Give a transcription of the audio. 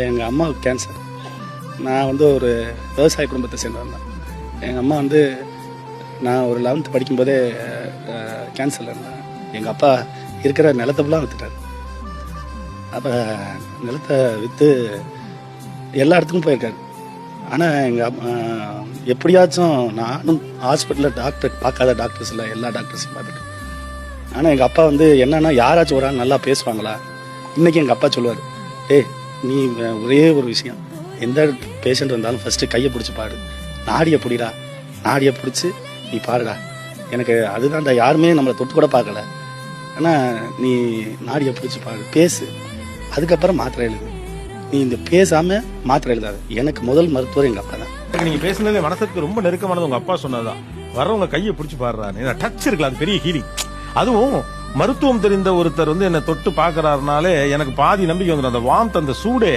எங்கள் அம்மாவுக்கு கேன்சர். நான் வந்து ஒரு விவசாய குடும்பத்தை சேர்ந்தவன் தான். எங்கள் அம்மா வந்து நான் ஒரு 11th படிக்கும்போதே கேன்சரில் இருந்தேன். எங்கள் அப்பா இருக்கிற நிலத்தை ஃபுல்லாக விற்றுட்டார். அப்போ நிலத்தை விற்று எல்லா இடத்துக்கும் போயிருக்காரு. ஆனால் எங்கள் அம்மா எப்படியாச்சும் நானும் ஹாஸ்பிட்டலில் டாக்டர் பார்க்காத டாக்டர்ஸ் இல்லை, எல்லா டாக்டர்ஸையும் பார்த்துட்டு. ஆனால் எங்கள் அப்பா வந்து என்னன்னா யாராச்சும் ஒரு ஆள் நல்லா பேசுவாங்களா. இன்றைக்கி எங்கள் அப்பா சொல்லுவார், டேய் நீ ஒரே ஒரு விஷயம், எந்த பேஷண்ட் வந்தாலும் ஃபஸ்ட்டு கையை பிடிச்சி பாடு, நாடியை பிடிடா, நாடியை பிடிச்சி நீ பாருடா. எனக்கு அதுதான்டா, யாருமே நம்மளை தொட்டு கூட பார்க்கல, ஆனால் நீ நாடியை பிடிச்சி பாடு, பேசு, அதுக்கப்புறம் மாத்திரை எழுது. நீ இந்த பேசாமல் மாத்திரை எழுதாது. எனக்கு முதல் மருத்துவர் எங்கள் அப்பா தான். நீங்க பேசுனதே மனசுக்கு ரொம்ப நெருக்கமானது உங்க அப்பா சொன்னதுதான். வரவங்க கையை பிடிச்சி பாடுறாரு, டச் இருக்குல்ல, அது பெரிய ஹீலிங். அதுவும் மருத்துவம் தெரிந்த ஒருத்தர் வந்து என்ன தொட்டு பாக்குறாருனாலே எனக்கு பாதி நம்பிக்கை வந்துடும். அந்த வார்ம், அந்த சூடே